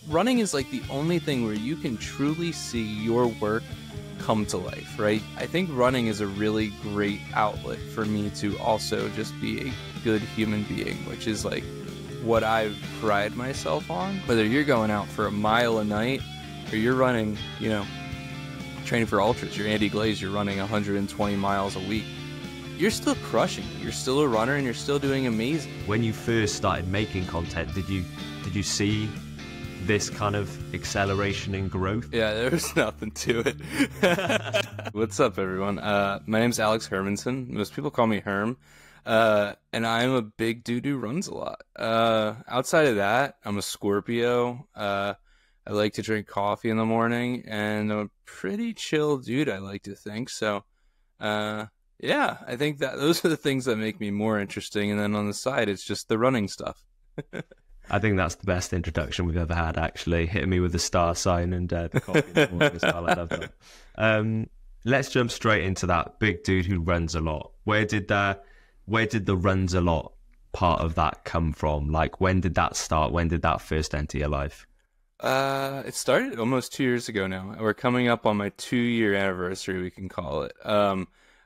running is like the only thing where you can truly see your work come to life, right? I think running is a really great outlet for me to also just be a good human being, which is like what I pride myself on. Whether you're going out for a mile a night or you're running, you know, training for ultras, you're Andy Glaze, you're running 120 miles a week, you're still crushing it. You're still a runner and you're still doing amazing. When you first started making content, did you see this kind of acceleration in growth? Yeah, there was nothing to it. What's up, everyone? My name's Alex Hermanson. Most people call me Herm. And I'm a big dude who runs a lot. Outside of that, I'm a Scorpio. I like to drink coffee in the morning, and I'm a pretty chill dude, I like to think. So, yeah, I think that those are the things that make me more interesting. And then on the side, it's just the running stuff. I think that's the best introduction we've ever had, actually. Hitting me with the star sign and the coffee in the morning as well. I love that. Let's jump straight into that big dude who runs a lot. Where did the runs a lot part of that come from? Like, when did that start? When did that first enter your life? It started almost 2 years ago now. We're coming up on my 2-year anniversary, we can call it.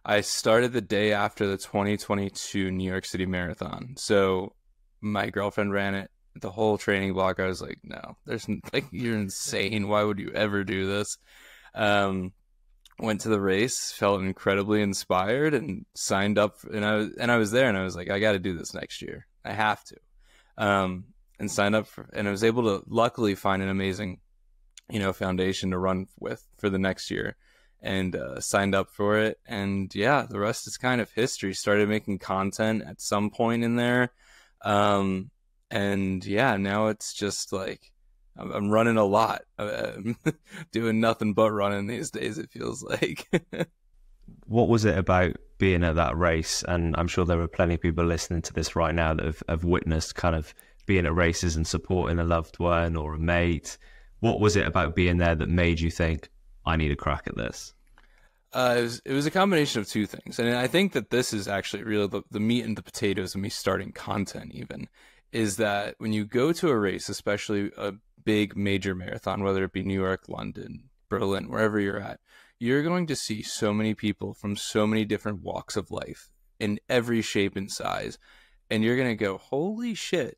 I started the day after the 2022 New York City Marathon. So my girlfriend ran it, the whole training block. I was like, no, you're insane. Why would you ever do this? Went to the race, felt incredibly inspired, and signed up. And I was there, and I was like, I got to do this next year. I have to. And signed up and I was able to luckily find an amazing, foundation to run with for the next year, and signed up for it. And yeah, the rest is kind of history. Started making content at some point in there. And yeah, now it's just like, I'm running a lot. I'm doing nothing but running these days, it feels like. What was it about being at that race? And I'm sure there are plenty of people listening to this right now that have witnessed kind of being at races and supporting a loved one or a mate. What was it about being there that made you think, I need a crack at this? It was a combination of two things. And I think that this is actually really the meat and the potatoes of me starting content even, is that when you go to a race, especially a big major marathon, whether it be New York, London, Berlin, wherever you're at, you're going to see so many people from so many different walks of life in every shape and size. And you're going to go, holy shit.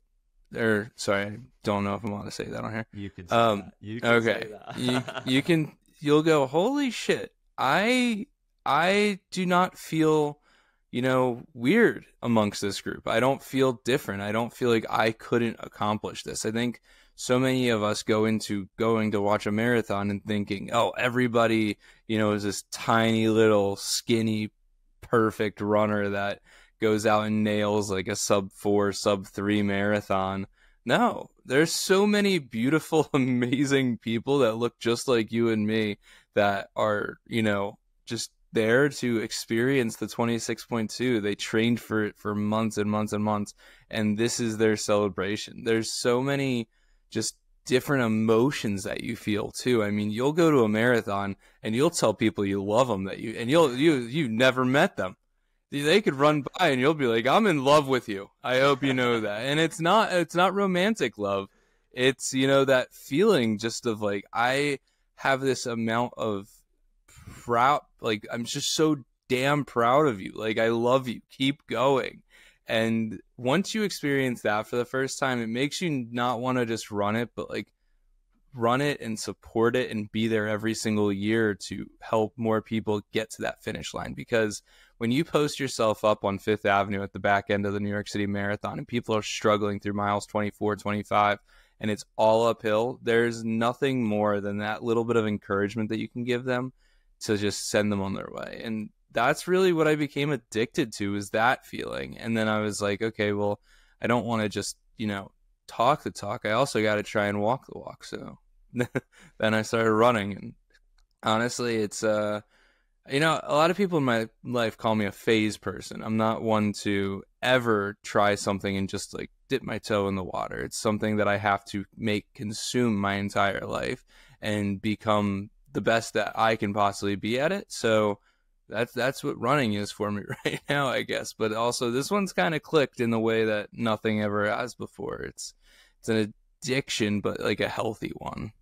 Or, sorry, I don't know if I'm allowed to say that on here. You can say that. You can say that. You'll go, holy shit. I do not feel, weird amongst this group. I don't feel different. I don't feel like I couldn't accomplish this. I think so many of us going to watch a marathon and thinking, oh, everybody, is this tiny little skinny, perfect runner that goes out and nails like a sub-4, sub-3 marathon. No, there's so many beautiful, amazing people that look just like you and me that are, just there to experience the 26.2. They trained for it for months and months and months, and this is their celebration. There's so many just different emotions that you feel too. I mean, you'll go to a marathon and you'll tell people you love them you never met them. They could run by and you'll be like, I'm in love with you. I hope you know that. And it's not romantic love. It's, that feeling just of like, I have this amount of proud, like, I'm just so damn proud of you. Like, I love you. Keep going. And once you experience that for the first time, it makes you not want to just run it, but like run it and support it and be there every single year to help more people get to that finish line. Because when you post yourself up on Fifth Avenue at the back end of the New York City Marathon and people are struggling through miles 24, 25, and it's all uphill, there's nothing more than that little bit of encouragement that you can give them to just send them on their way. And that's really what I became addicted to, is that feeling. And then I was like, okay, well, I don't want to just, talk the talk. I also got to try and walk the walk. So then I started running. And honestly, it's, a lot of people in my life call me a phase person. I'm not one to ever try something and just like dip my toe in the water. It's something that I have to consume my entire life and become the best that I can possibly be at it. So that's what running is for me right now, I guess. But also this one's kind of clicked in the way that nothing ever has before. It's a addiction, but like a healthy one.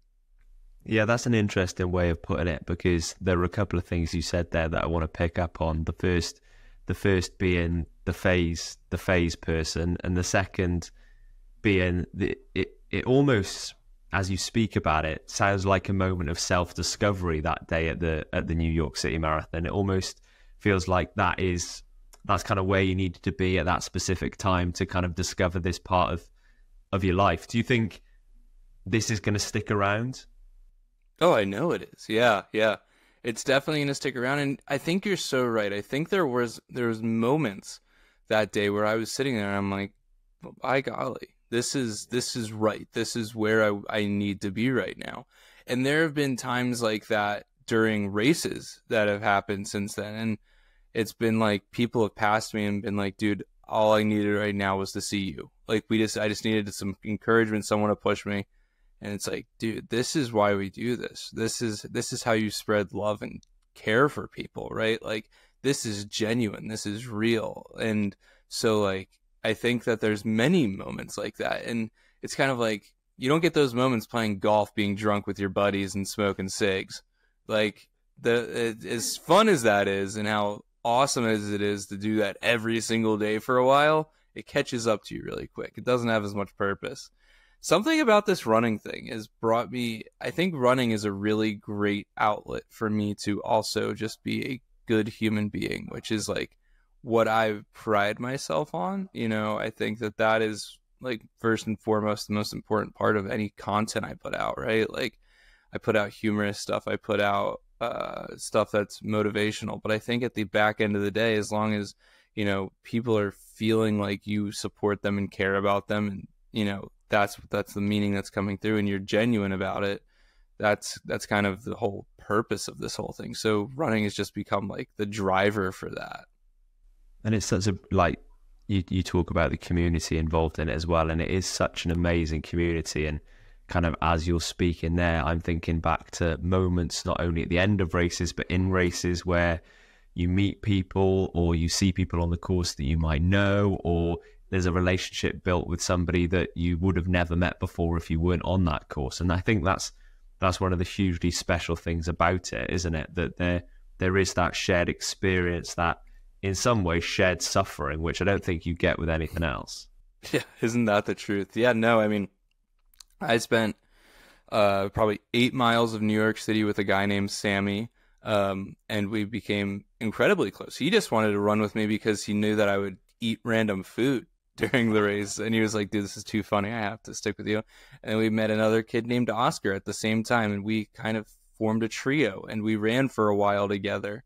Yeah, that's an interesting way of putting it, because there were a couple of things you said there that I want to pick up on. The first being the phase person, and the second being it almost, as you speak about it, sounds like a moment of self-discovery that day at the New York City Marathon. It almost feels like that's kind of where you needed to be at that specific time to kind of discover this part of your life. Do you think this is going to stick around? Oh, I know it is. Yeah, yeah. It's definitely going to stick around. And I think you're so right. I think there was moments that day where I was sitting there and I'm like, by golly, this is right. This is where I need to be right now. And there have been times like that during races that have happened since then. And it's been like people have passed me and been like, dude, all I needed right now was to see you. Like I just needed some encouragement, someone to push me. And it's like, dude, this is why we do this. This is how you spread love and care for people, right? Like, this is genuine. This is real. And so, like, I think that there's many moments like that. And it's kind of like, you don't get those moments playing golf, being drunk with your buddies and smoking cigs. Like, as fun as that is and how awesome as it is to do that every single day for a while, it catches up to you really quick. It doesn't have as much purpose. Something about this running thing has brought me, I think running is a really great outlet for me to also just be a good human being, which is like what I pride myself on. You know, I think that is like first and foremost the most important part of any content I put out, right? Like I put out humorous stuff, I put out stuff that's motivational, but I think at the back end of the day, as long as, you know, people are feeling like you support them and care about them, and, you know, that's the meaning that's coming through, and you're genuine about it, that's kind of the whole purpose of this whole thing. So running has just become like the driver for that. And it's such a, like, you talk about the community involved in it as well, and it is such an amazing community. And kind of as you're speaking there, I'm thinking back to moments not only at the end of races but in races where you meet people or you see people on the course that you might know, or there's a relationship built with somebody that you would have never met before if you weren't on that course. And I think that's one of the hugely special things about it, isn't it? That there is that shared experience, that in some way shared suffering, which I don't think you get with anything else. Yeah, isn't that the truth? Yeah, no, I mean, I spent probably 8 miles of New York City with a guy named Sammy, and we became incredibly close. He just wanted to run with me because he knew that I would eat random food during the race, and he was like, dude, this is too funny, I have to stick with you. And we met another kid named Oscar at the same time, and we kind of formed a trio, and we ran for a while together.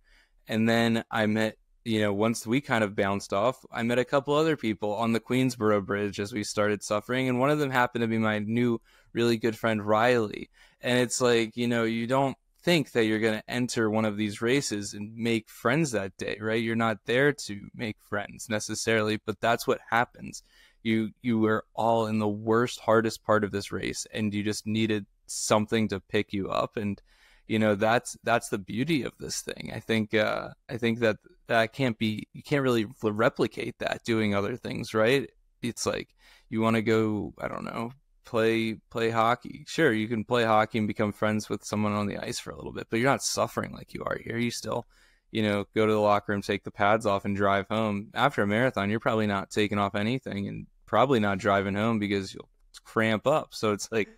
And then I met, you know, once we kind of bounced off, I met a couple other people on the Queensboro Bridge as we started suffering, and one of them happened to be my new really good friend Riley. And it's like, you know, you don't think that you're going to enter one of these races and make friends that day, right? You're not there to make friends necessarily, but that's what happens. You were all in the worst, hardest part of this race, and you just needed something to pick you up. And, you know, that's the beauty of this thing. I think that can't be, you can't really replicate that doing other things, right? It's like, you want to go, I don't know, play hockey. Sure, you can play hockey and become friends with someone on the ice for a little bit, but you're not suffering like you are here. You still, you know, go to the locker room, take the pads off, and drive home. After a marathon, you're probably not taking off anything and probably not driving home because you'll cramp up. So it's like,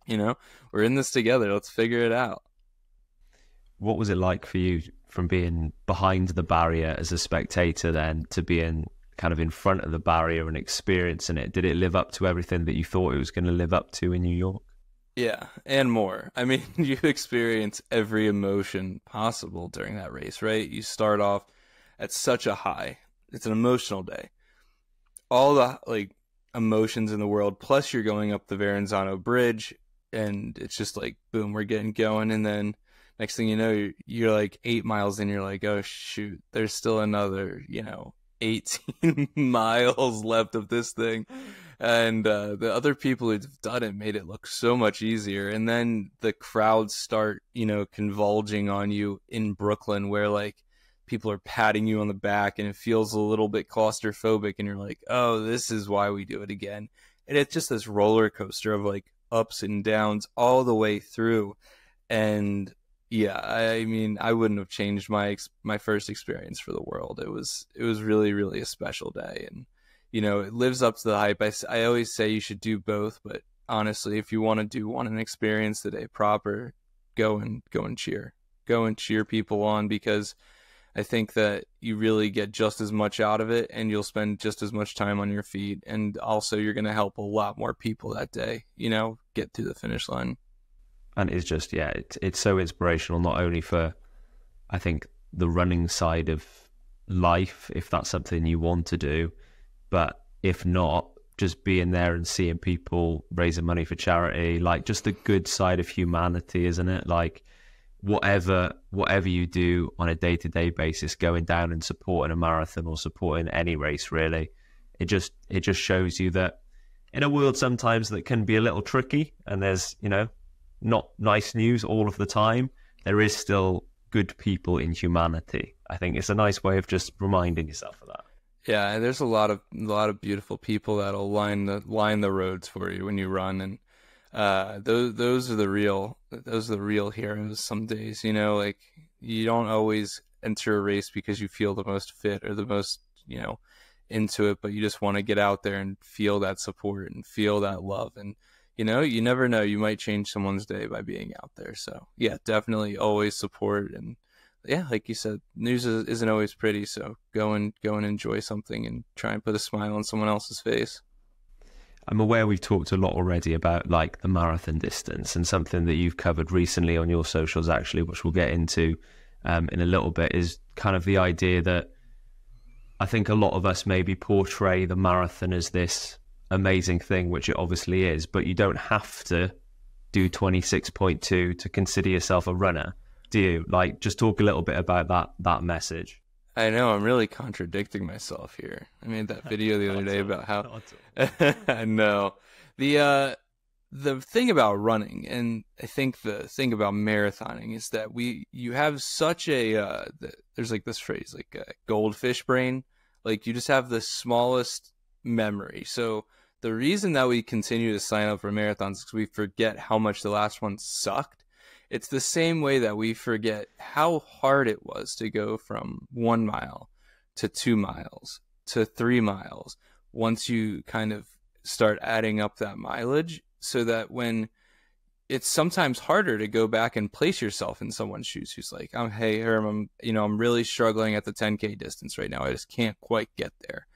you know, we're in this together. Let's figure it out. What was it like for you from being behind the barrier as a spectator then to being kind of in front of the barrier and experiencing it? Did it live up to everything that you thought it was going to live up to in New York? Yeah, and more. I mean, you experience every emotion possible during that race, right? You start off at such a high. It's an emotional day. All the like emotions in the world, plus you're going up the Verrazano Bridge, and it's just like, boom, we're getting going. And then next thing you know, you're like 8 miles in, you're like, oh shoot, there's still another, you know, 18 miles left of this thing. And the other people who've done it made it look so much easier. And then the crowds start, you know, convulging on you in Brooklyn, where like people are patting you on the back and it feels a little bit claustrophobic, and you're like, oh, this is why we do it again. And it's just this roller coaster of like ups and downs all the way through. And yeah, I mean, I wouldn't have changed my first experience for the world. It was really, really a special day. And, you know, it lives up to the hype. I always say you should do both, but honestly, if you want and experience the day proper, go and cheer people on, because I think that you really get just as much out of it, and you'll spend just as much time on your feet. And also you're going to help a lot more people that day, you know, get to the finish line. And it's just, yeah, it's so inspirational, not only for, I think, the running side of life, if that's something you want to do, but if not, just being there and seeing people raising money for charity, like just the good side of humanity, isn't it? Like whatever you do on a day-to-day basis, going down and supporting a marathon or supporting any race, really, it just shows you that in a world sometimes that can be a little tricky, and there's, you know, not nice news all of the time, there is still good people in humanity. I think it's a nice way of just reminding yourself of that. Yeah, and there's a lot of beautiful people that'll line the roads for you when you run, and those are the real heroes. Some days, you know, like you don't always enter a race because you feel the most fit or the most, you know, into it, but you just want to get out there and feel that support and feel that love. And you know, you never know, you might change someone's day by being out there. So yeah, definitely always support. And yeah, like you said, news isn't always pretty, so go and enjoy something and try and put a smile on someone else's face. I'm aware we've talked a lot already about like the marathon distance, and something that you've covered recently on your socials, actually, which we'll get into in a little bit, is kind of the idea that I think a lot of us maybe portray the marathon as this amazing thing, which it obviously is, but you don't have to do 26.2 to consider yourself a runner, do you? Like, just talk a little bit about that message. I know I'm really contradicting myself here. I made that video the other day about how I know the thing about running, and I think the thing about marathoning, is that you have such a there's like this phrase, like goldfish brain. Like, you just have the smallest memory. So the reason that we continue to sign up for marathons is because we forget how much the last one sucked. It's the same way that we forget how hard it was to go from 1 mile to 2 miles to 3 miles once you kind of start adding up that mileage, so that when it's sometimes harder to go back and place yourself in someone's shoes who's like, oh, hey, Herm, I'm really struggling at the 10K distance right now. I just can't quite get there.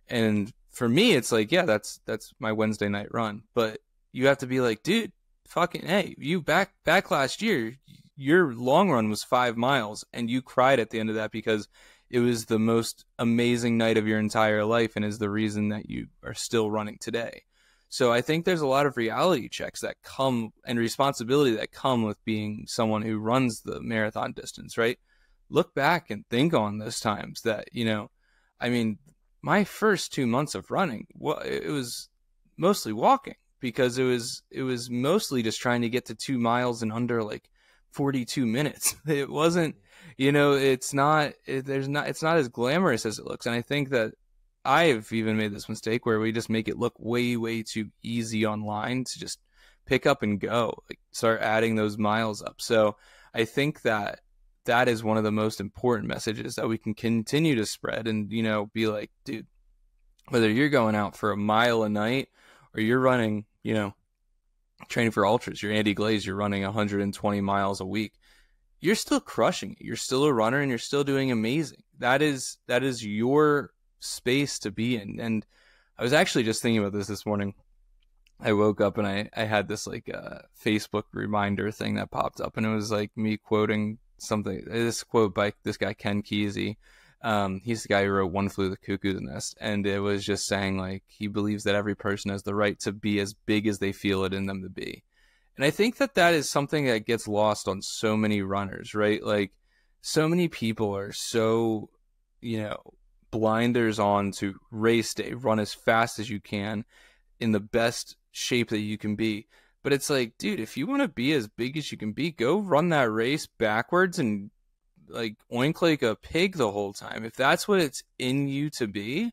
And for me, it's like, yeah, that's my Wednesday night run. But you have to be like, dude, fucking, hey, you back last year, your long run was 5 miles, and you cried at the end of that because it was the most amazing night of your entire life, and is the reason that you are still running today. So I think there's a lot of reality checks that come, and responsibility that come with being someone who runs the marathon distance, right? Look back and think on those times that, I mean, my first 2 months of running, it was mostly walking, because it was mostly just trying to get to 2 miles in under like 42 minutes. It wasn't, it's not as glamorous as it looks. And I think that I've even made this mistake where we just make it look way, way too easy online to just pick up and go, like start adding those miles up. So I think that is one of the most important messages that we can continue to spread, and, be like, dude, whether you're going out for a mile a night or you're running, training for ultras, you're Andy Glaze, you're running 120 miles a week, you're still crushing it. You're still a runner, and you're still doing amazing. That is your space to be in. And I was actually just thinking about this morning. I woke up and I had this like Facebook reminder thing that popped up, and it was like me quoting something, this quote by this guy Ken Kesey. He's the guy who wrote One Flew the Cuckoo's Nest, and it was just saying, like, he believes that every person has the right to be as big as they feel it in them to be. And I think that is something that gets lost on so many runners, right? Like, so many people are so, blinders on to race day, run as fast as you can in the best shape that you can be. But it's like, dude, if you want to be as big as you can be, go run that race backwards and like oink like a pig the whole time. If that's what it's in you to be,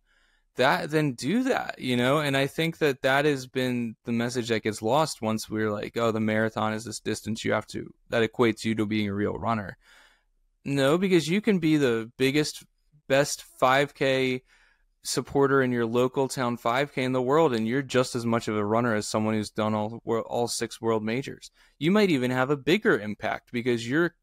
that, then do that, you know? And I think that that has been the message that gets lost once we're like, oh, the marathon is this distance that equates you to being a real runner. No, because you can be the best 5K supporter in your local town 5K in the world, and you're just as much of a runner as someone who's done all 6 world majors. You might even have a bigger impact because you're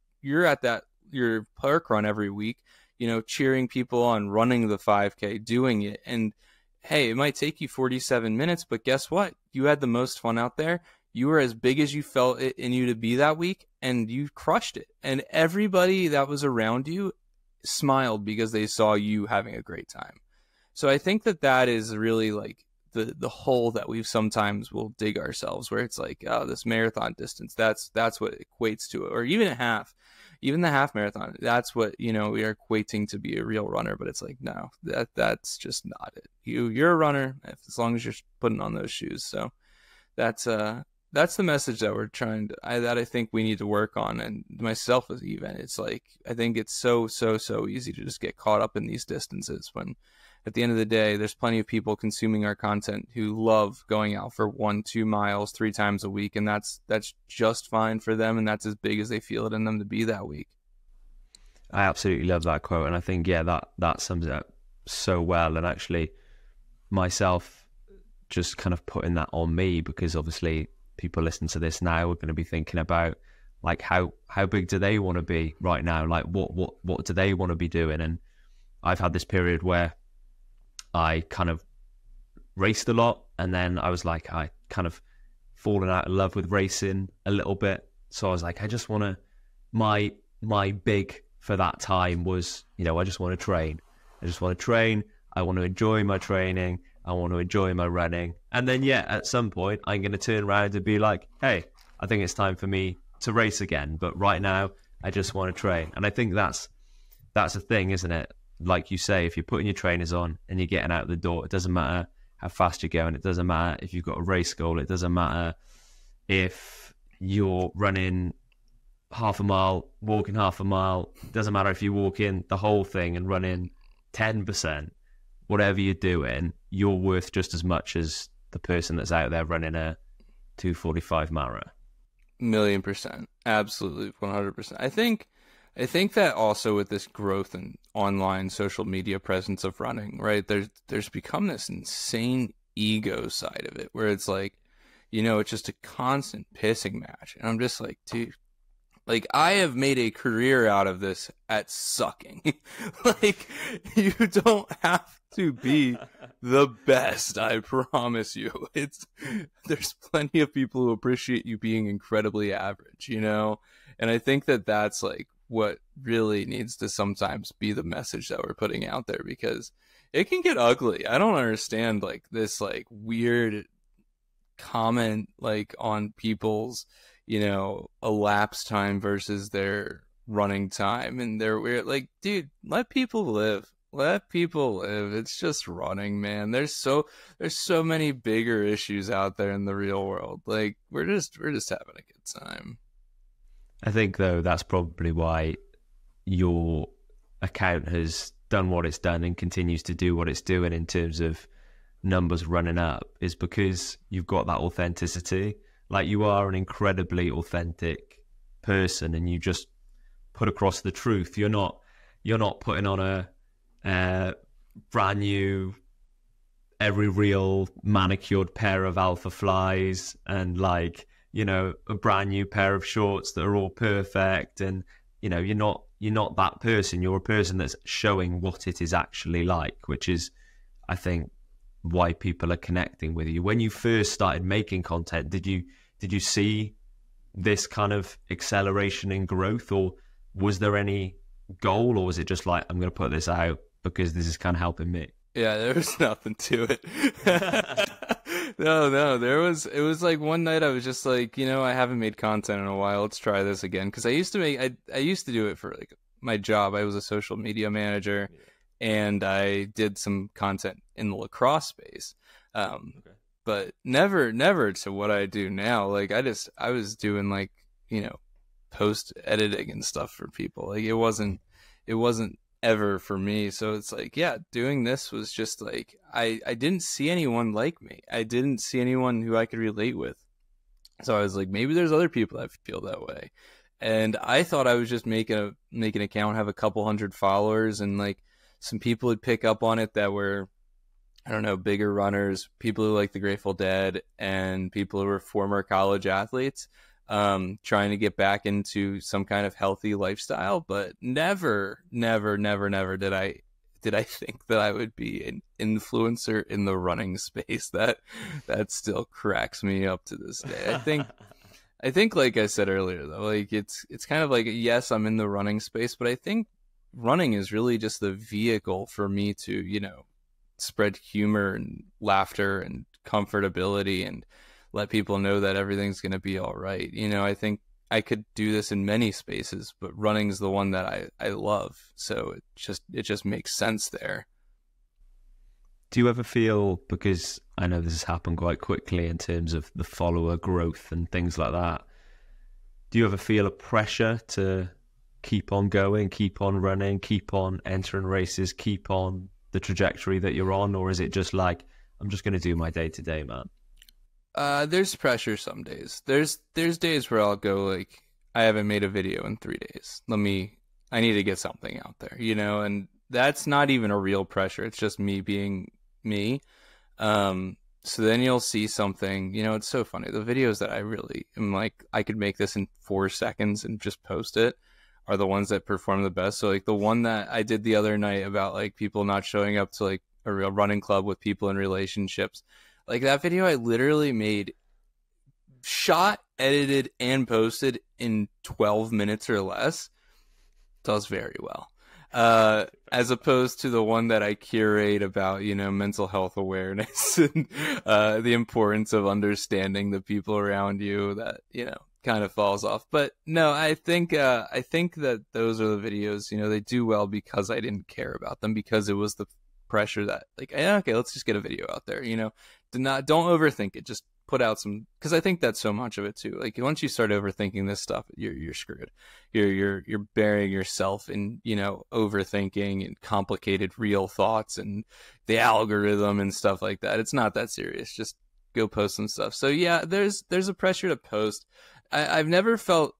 at your park run every week, you know, cheering people on, running the 5K, doing it. And hey, it might take you 47 minutes, but guess what? You had the most fun out there. You were as big as you felt it in you to be that week, and you crushed it. And everybody that was around you smiled because they saw you having a great time. So I think that is really like the hole that we've sometimes will dig ourselves, where it's like, oh, this marathon distance, that's what equates to it. Or even even the half marathon, that's what, you know, we are equating to be a real runner. But it's like, no, that's just not it. You're a runner as long as you're putting on those shoes. So that's the message that we're that I think we need to work on. And myself as even, it's like, I think it's so easy to just get caught up in these distances, when at the end of the day, there's plenty of people consuming our content who love going out for 1-2 miles 3 times a week, and that's just fine for them, and that's as big as they feel it in them to be that week. I absolutely love that quote, and I think that sums it up so well. And actually, myself just kind of putting that on me, because obviously people listening to this now are going to be thinking about, like, how big do they want to be right now? Like, what do they want to be doing? And I've had this period where I kind of raced a lot, and then I was like, I kind of fallen out of love with racing a little bit. So I was like, I just want to, my big for that time was, you know, I just want to train. I want to enjoy my training. I want to enjoy my running. And then, yeah, at some point I'm going to turn around and be like, hey, I think it's time for me to race again. But right now I just want to train. And I think that's a thing, isn't it? Like you say, if you're putting your trainers on and you're getting out the door, it doesn't matter how fast you're going. It doesn't matter if you've got a race goal. It doesn't matter if you're running half a mile, walking half a mile. It doesn't matter if you're walking the whole thing and running 10%. Whatever you're doing, you're worth just as much as the person that's out there running a 2:45 marathon. 1,000,000%. Absolutely. 100%. I think that also with this growth in online social media presence of running, right, there's become this insane ego side of it, where it's like, you know, it's just a constant pissing match. And I'm just like, dude, like, I have made a career out of this at sucking. Like, you don't have to be the best, I promise you. There's plenty of people who appreciate you being incredibly average, you know? And I think that's like what really needs to sometimes be the message that we're putting out there, because it can get ugly. I don't understand, like, this like weird comment like on people's, you know, elapsed time versus their running time, and they're weird. Like, dude, let people live. It's just running, man. There's so many bigger issues out there in the real world. Like, we're just having a good time. I think, though, that's probably why your account has done what it's done and continues to do what it's doing in terms of numbers running up, is because you've got that authenticity. Like, you are an incredibly authentic person, and you just put across the truth. You're not putting on a brand new, every real manicured pair of Alpha Flies, and, like, you know, a brand new pair of shorts that are all perfect. And, you know, you're not that person. You're a person that's showing what it is actually like, which is, I think, why people are connecting with you. When you first started making content, did you see this kind of acceleration in growth, or was there any goal, or was it just like, I'm going to put this out because this is kind of helping me? Yeah, there was nothing to it. No, it was like one night I was just like, you know, I haven't made content in a while. Let's try this again. Cause I used to do it for like my job. I was a social media manager, and I did some content in the lacrosse space. But never to what I do now. Like, I was doing, like, you know, post editing and stuff for people. Like, it wasn't ever for me. So it's like, yeah, doing this was just like, I didn't see anyone like me. I didn't see anyone who I could relate with. So I was like, maybe there's other people that feel that way. And I thought I was just make an account, have a couple hundred followers, and like some people would pick up on it that were, I don't know, bigger runners, people who like the Grateful Dead, and people who were former college athletes, trying to get back into some kind of healthy lifestyle. But never did I think that I would be an influencer in the running space. That still cracks me up to this day. I think like I said earlier though, like it's kind of like, yes, I'm in the running space, but I think running is really just the vehicle for me to, you know, spread humor and laughter and comfortability and let people know that everything's going to be all right. You know, I think I could do this in many spaces, but running's the one that I love. So it just makes sense there. Do you ever feel, because I know this has happened quite quickly in terms of the follower growth and things like that, do you ever feel a pressure to keep on going, keep on running, keep on entering races, keep on the trajectory that you're on? Or is it just like, I'm just going to do my day-to-day, man? There's pressure some days. There's days where I'll go like, I haven't made a video in 3 days. I need to get something out there, you know, and that's not even a real pressure. It's just me being me. So then you'll see something, you know, it's so funny. The videos that I really am like, I could make this in 4 seconds and just post it, are the ones that perform the best. So like the one that I did the other night about like people not showing up to like a real running club with people in relationships, like that video I literally made, shot, edited, and posted in 12 minutes or less. Does very well. As opposed to the one that I curate about, you know, mental health awareness and the importance of understanding the people around you, that, you know, kind of falls off. But no, I think that those are the videos, you know, they do well because I didn't care about them, because it was the pressure that like, okay, let's just get a video out there, you know. Don't overthink it, just put out some, because I think that's so much of it too. Like once you start overthinking this stuff, you're screwed. You're burying yourself in, you know, overthinking and complicated real thoughts and the algorithm and stuff like that. It's not that serious. Just go post some stuff. So yeah, there's a pressure to post. I've never felt,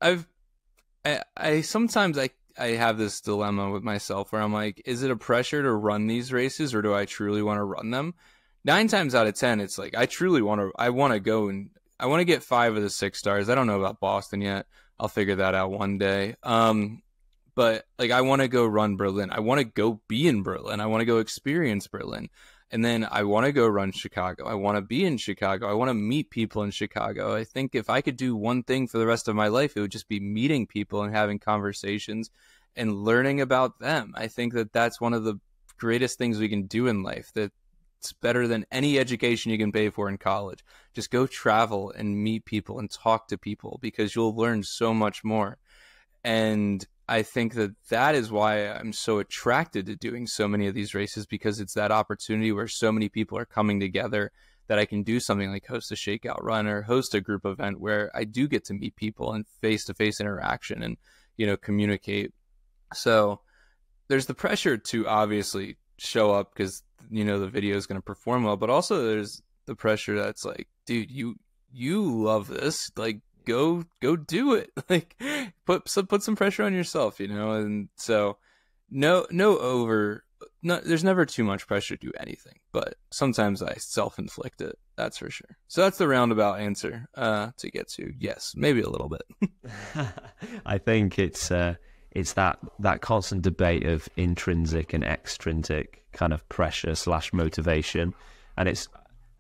I sometimes I have this dilemma with myself where I'm like, is it a pressure to run these races, or do I truly want to run them? 9 times out of 10, it's like, I want to go, and I want to get 5 of the 6 stars. I don't know about Boston yet. I'll figure that out one day. But like, I want to go run Berlin. I want to go be in Berlin. I want to go experience Berlin. And then I want to go run Chicago. I want to be in Chicago. I want to meet people in Chicago. I think if I could do one thing for the rest of my life, it would just be meeting people and having conversations and learning about them. I think that that's one of the greatest things we can do in life. That it's better than any education you can pay for in college. Just go travel and meet people and talk to people, because you'll learn so much more. And I think that that is why I'm so attracted to doing so many of these races, because it's that opportunity where so many people are coming together that I can do something like host a shakeout run or host a group event where I do get to meet people and face-to-face interaction and, you know, communicate. So there's the pressure to obviously show up because, you know, the video is going to perform well, but also there's the pressure that's like, dude, you love this, like go do it. Like put some pressure on yourself, you know. And so there's never too much pressure to do anything, but sometimes I self-inflict it, that's for sure. So that's the roundabout answer to get to yes, maybe a little bit. I think it's that constant debate of intrinsic and extrinsic kind of pressure / motivation. And it's,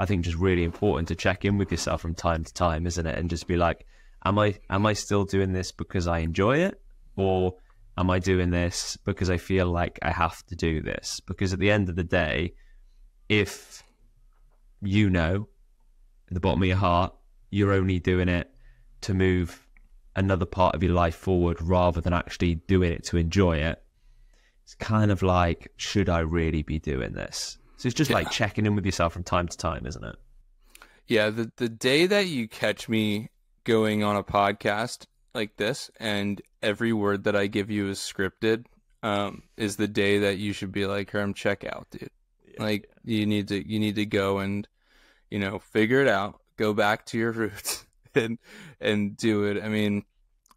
I think, just really important to check in with yourself from time to time, isn't it? And just be like, am I still doing this because I enjoy it? Or am I doing this because I feel like I have to do this? Because at the end of the day, if you know, at the bottom of your heart, you're only doing it to move another part of your life forward rather than actually doing it to enjoy it, it's kind of like, should I really be doing this? So it's just like checking in with yourself from time to time, isn't it? Yeah, the day that you catch me going on a podcast like this and every word that I give you is scripted, is the day that you should be like, Herm, check out, dude. Like you need to go and, figure it out, go back to your roots and do it. I mean,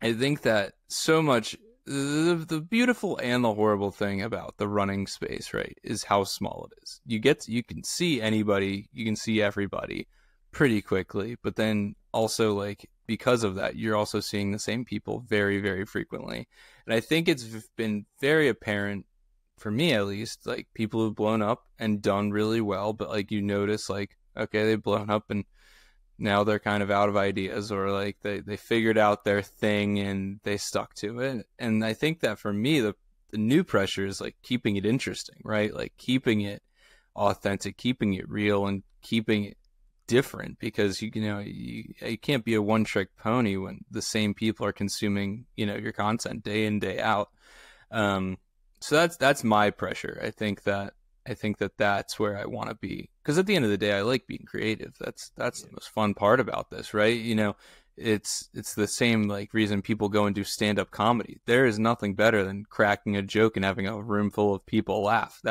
I think that so much, the beautiful and the horrible thing about the running space, right, is how small it is. You can see anybody, you can see everybody pretty quickly, but then also, like, because of that, you're also seeing the same people very, very frequently. And I think it's been very apparent, for me at least, like, people who've blown up and done really well, but like, you notice, like, okay, they've blown up and now they're kind of out of ideas, or like they figured out their thing and they stuck to it. And I think that for me, the new pressure is like keeping it interesting, right? Like keeping it authentic, keeping it real, and keeping it different, because you can't be a one trick pony when the same people are consuming, your content day in, day out. So that's my pressure. I think that that's where I want to be, because at the end of the day, I like being creative. That's the most fun part about this, right? It's the same like reason people go and do stand-up comedy. There is nothing better than cracking a joke and having a room full of people laugh.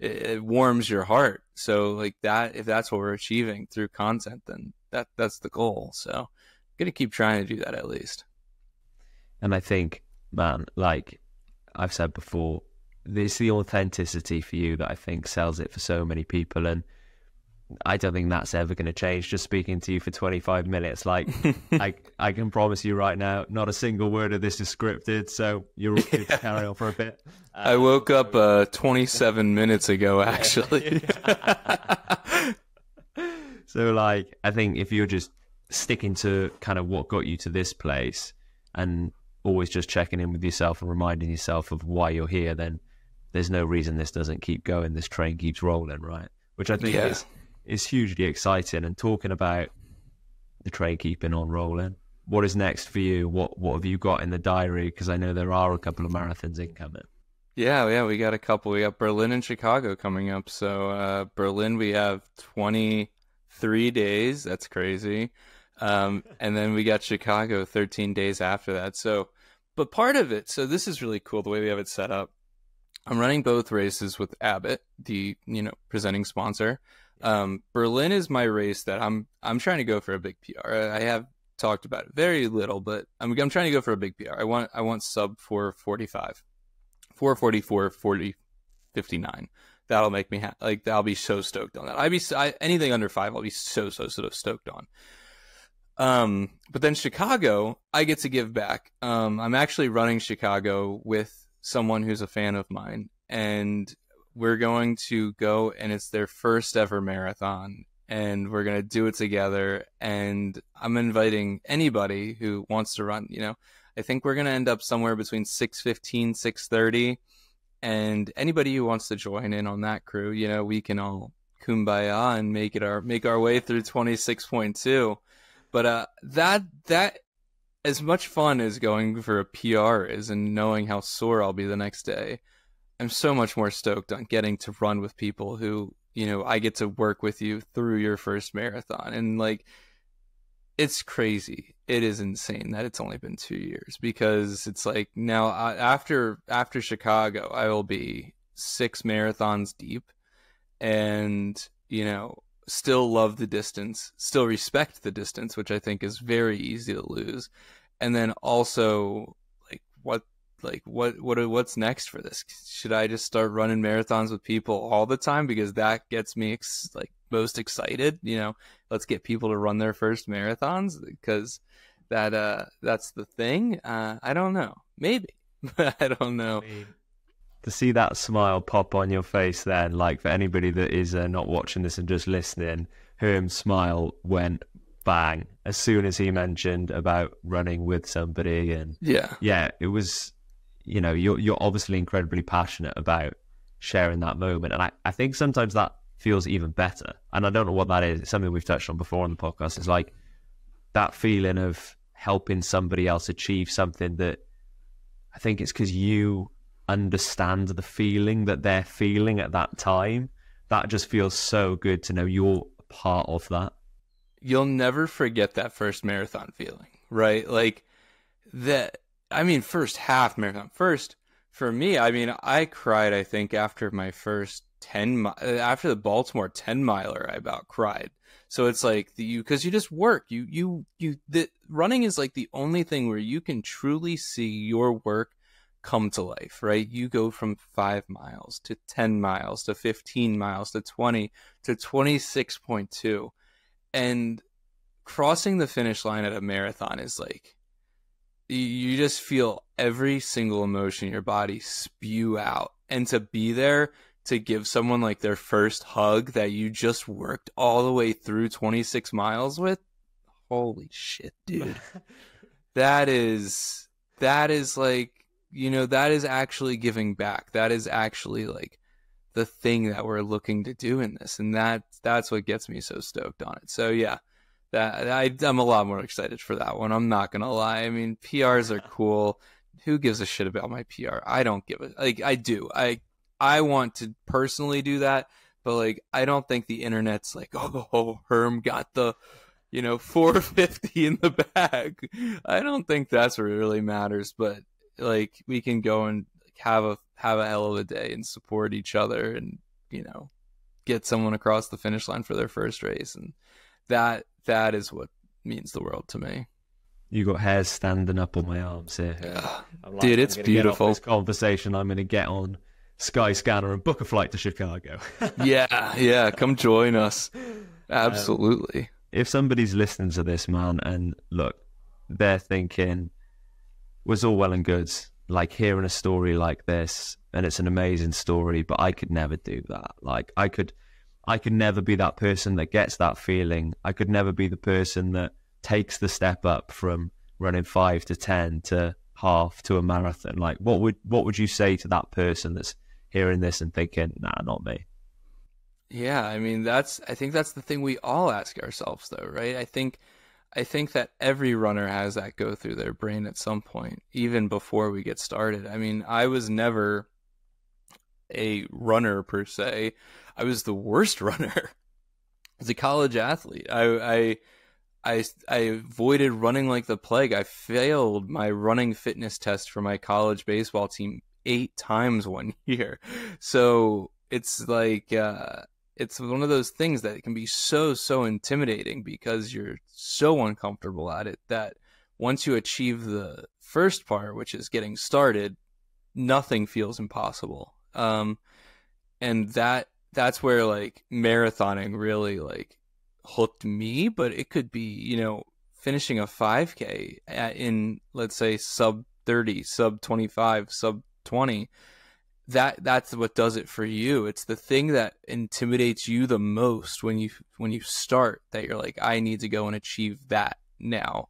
It warms your heart. So like that, if that's what we're achieving through content, then that's the goal. So I'm gonna keep trying to do that at least. And I think, man, like I've said before, it's the authenticity for you that I think sells it for so many people, and I don't think that's ever going to change. Just speaking to you for 25 minutes, like I can promise you right now, not a single word of this is scripted, so you're all good to carry on for a bit. I woke up 27 minutes ago, actually. So like, I think if you're just sticking to kind of what got you to this place and always just checking in with yourself and reminding yourself of why you're here, then there's no reason this doesn't keep going. This train keeps rolling, right? Which I think is hugely exciting. And talking about the train keeping on rolling, what is next for you? What have you got in the diary? Because I know there are a couple of marathons incoming. Yeah, we got a couple. We got Berlin and Chicago coming up. So Berlin, we have 23 days. That's crazy. And then we got Chicago 13 days after that. So, but part of it, so this is really cool the way we have it set up. I'm running both races with Abbott, the presenting sponsor. Berlin is my race that I'm trying to go for a big PR. I have talked about it very little, but I'm trying to go for a big PR. I want sub 445, 444, 40, 59. That'll make me like I'll be so stoked on that. Anything under 5, I'll be so stoked on. But then Chicago, I get to give back. I'm actually running Chicago with someone who's a fan of mine, and we're going to go, and it's their first ever marathon, and we're going to do it together. And I'm inviting anybody who wants to run. I think we're going to end up somewhere between 6:15, 6:30, and anybody who wants to join in on that crew, we can all kumbaya and make our way through 26.2. But that as much fun as going for a PR is, and knowing how sore I'll be the next day, I'm so much more stoked on getting to run with people who, I get to work with you through your first marathon. And like, it's crazy. It is insane that it's only been 2 years, because it's like now after Chicago, I will be 6 marathons deep, and, still love the distance, still respect the distance, which I think is very easy to lose. And then also what's next for this? Should I just start running marathons with people all the time, because that gets me most excited? Let's get people to run their first marathons, because that's the thing. I don't know, maybe. I don't know. To see that smile pop on your face then, like for anybody that is not watching this and just listening, Herm's smile went bang as soon as he mentioned about running with somebody. And yeah, it was, you're obviously incredibly passionate about sharing that moment. And I think sometimes that feels even better. And I don't know what that is. It's something we've touched on before on the podcast. It's like that feeling of helping somebody else achieve something that I think it's because you understand the feeling that they're feeling at that time. That just feels so good to know you're a part of that. You'll never forget that first marathon feeling, right? Like that. I mean, first half marathon, first For me, I mean, I cried, I think, after my first after the Baltimore 10 miler, I about cried. So it's like because you just work. The running is like the only thing where you can truly see your work come to life, right? You go from 5 miles to 10 miles to 15 miles to 20 to 26.2. And crossing the finish line at a marathon is like, you just feel every single emotion in your body spew out. And to be there to give someone like their first hug that you just worked all the way through 26 miles with, holy shit, dude. that is like, that is actually giving back. That is actually like the thing that we're looking to do in this. And that's what gets me so stoked on it. So yeah, I'm a lot more excited for that one. I'm not gonna lie. I mean, PRs are cool. Who gives a shit about my PR? I don't give it. Like, I do. I want to personally do that, but like, I don't think the internet's like, oh, Herm got the 450 in the bag. I don't think that's what really matters. But like, we can go and have a hell of a day and support each other, and get someone across the finish line for their first race, and that is what means the world to me. You got hairs standing up on my arms here. Dude, it's beautiful. This conversation, I'm going to get on Skyscanner and book a flight to Chicago. yeah, come join us. Absolutely. If somebody's listening to this, man, and look, they're thinking, was all well and good, like hearing a story like this, and it's an amazing story, but I could never do that. Like, I could never be that person that gets that feeling. I could never be the person that takes the step up from running 5 to 10 to half to a marathon. Like, what would you say to that person that's hearing this and thinking, nah, not me? Yeah, I mean, I think that's the thing we all ask ourselves, though, right? I think that every runner has that go through their brain at some point, even before we get started. I mean, I was never a runner per se. I was the worst runner as a college athlete. I avoided running like the plague. I failed my running fitness test for my college baseball team 8 times one year. So it's like, it's one of those things that can be so intimidating because you're so uncomfortable at it, that once you achieve the first part, which is getting started, nothing feels impossible. And that's where like marathoning really like hooked me. But it could be, finishing a 5K in, let's say, sub 30, sub 25, sub 20. That's what does it for you. It's the thing that intimidates you the most when you start, that you're like, I need to go and achieve that now.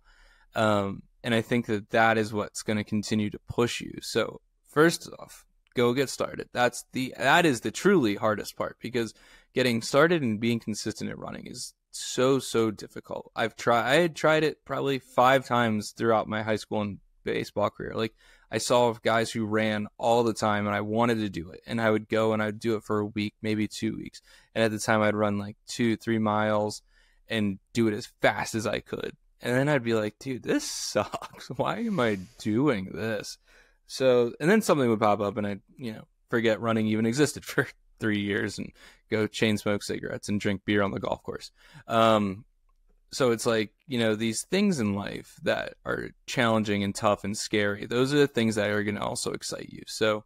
And I think that is what's going to continue to push you. So first off, go get started. That is the truly hardest part, because getting started and being consistent at running is so difficult. I had tried it probably 5 times throughout my high school and baseball career. Like, I saw guys who ran all the time, and I wanted to do it, and I would go and I'd do it for a week, maybe 2 weeks. And at the time I'd run like 2-3 miles and do it as fast as I could. And then I'd be like, dude, this sucks. Why am I doing this? So, and then something would pop up, and I'd, forget running even existed for 3 years and go chain smoke cigarettes and drink beer on the golf course. So it's like, these things in life that are challenging and tough and scary, those are the things that are going to also excite you. So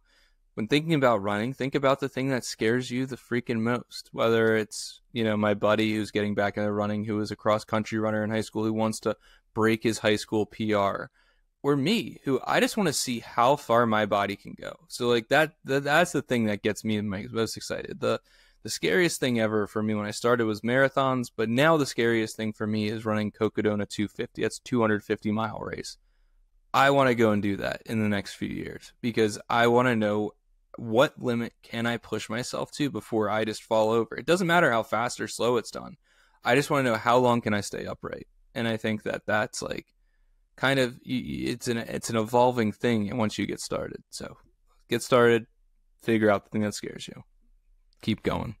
when thinking about running, think about the thing that scares you the freaking most, whether it's, my buddy who's getting back into running, who was a cross country runner in high school, who wants to break his high school PR, or me, who I just want to see how far my body can go. So like that's the thing that gets me most excited. The scariest thing ever for me when I started was marathons, but now the scariest thing for me is running Cocodona 250. That's a 250-mile race. I want to go and do that in the next few years, because I want to know what limit can I push myself to before I just fall over. It doesn't matter how fast or slow it's done. I just want to know how long can I stay upright. And I think that's like kind of, it's an evolving thing once you get started. So get started, figure out the thing that scares you. Keep going.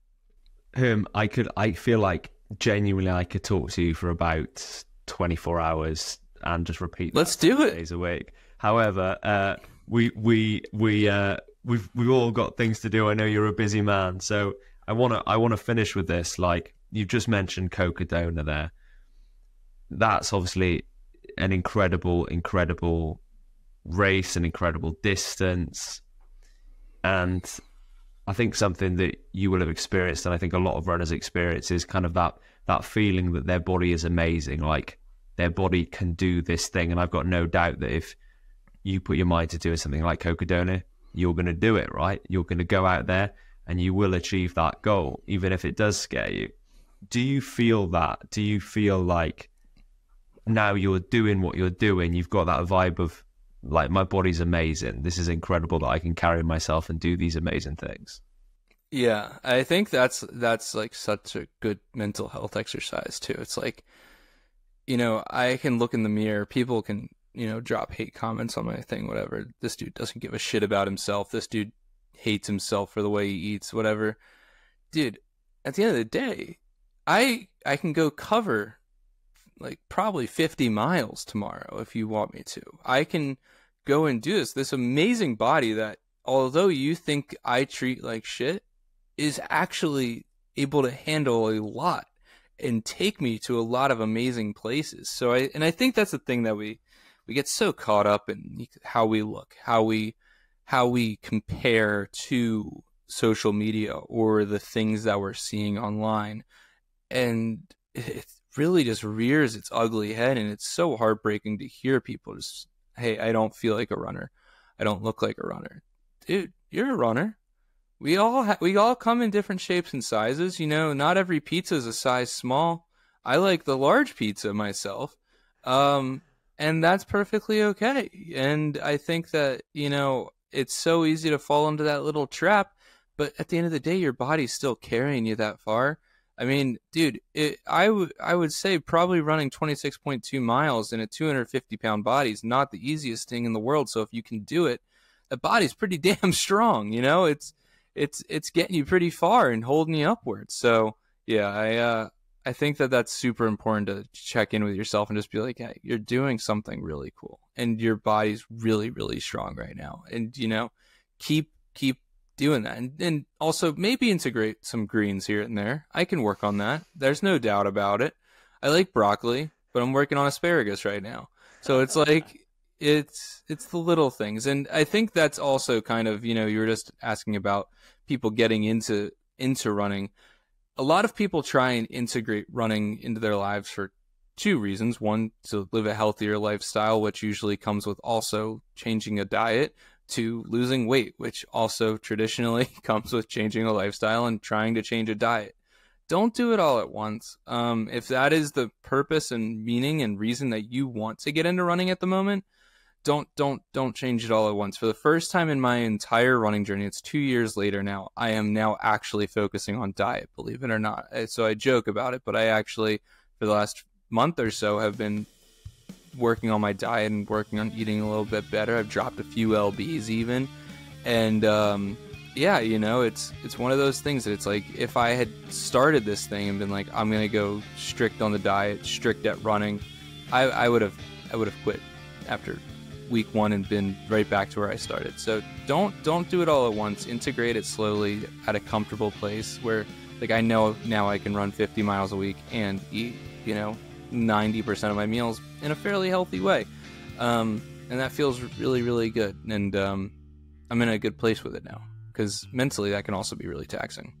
I feel like genuinely I could talk to you for about 24 hours and just repeat. Let's do it. Days a week. However, we've all got things to do. I know you're a busy man, so I wanna finish with this. Like, you've just mentioned Cocodona there. That's obviously an incredible race, an incredible distance, and I think something that you will have experienced, and I think a lot of runners experience, is kind of that feeling that their body is amazing, like their body can do this thing. And I've got no doubt that if you put your mind to doing something like Cocodona, you're going to do it, right? You're going to go out there and you will achieve that goal, even if it does scare you. Do you feel that? Do you feel like now you're doing what you're doing, you've got that vibe of like, my body's amazing, this is incredible that I can carry myself and do these amazing things? Yeah, I think that's like such a good mental health exercise too. It's like, I can look in the mirror, people can, drop hate comments on my thing, whatever. This dude doesn't give a shit about himself. This dude hates himself for the way he eats, whatever. Dude, at the end of the day, I can go cover like probably 50 miles tomorrow if you want me to. I can go and do this amazing body that, although you think I treat like shit, is actually able to handle a lot and take me to a lot of amazing places. So I think that's the thing that we get so caught up in, how we look, how we compare to social media or the things that we're seeing online. And it really just rears its ugly head, and it's so heartbreaking to hear people just, hey, I don't feel like a runner, I don't look like a runner. Dude, you're a runner. We all come in different shapes and sizes. Not every pizza is a size small. I like the large pizza myself, and that's perfectly okay. And I think that it's so easy to fall into that little trap, but at the end of the day, your body's still carrying you that far. I mean, dude, I would say probably running 26.2 miles in a 250-pound body is not the easiest thing in the world. So if you can do it, the body's pretty damn strong. It's getting you pretty far and holding you upwards. So yeah, I think that that's super important to check in with yourself and just be like, hey, you're doing something really cool, and your body's really, really strong right now. And keep doing that, and also maybe integrate some greens here and there. I can work on that. There's no doubt about it. I like broccoli, but I'm working on asparagus right now. So it's like it's the little things. And I think that's also kind of, you were just asking about people getting into running. A lot of people try and integrate running into their lives for two reasons. One, to live a healthier lifestyle, which usually comes with also changing a diet. To losing weight, which also traditionally comes with changing a lifestyle and trying to change a diet. Don't do it all at once. If that is the purpose and meaning and reason that you want to get into running at the moment, don't change it all at once. For the first time in my entire running journey, it's 2 years later now, I am now actually focusing on diet, believe it or not. So I joke about it, but I actually, for the last month or so, have been working on my diet and working on eating a little bit better. I've dropped a few lbs even, and yeah, it's one of those things that it's like, if I had started this thing and been like, I'm gonna go strict on the diet, strict at running, I would have quit after week 1 and been right back to where I started. So don't do it all at once. Integrate it slowly at a comfortable place where, like, I know now I can run 50 miles a week and eat 90% of my meals in a fairly healthy way, and that feels really, really good. And I'm in a good place with it now, because mentally that can also be really taxing.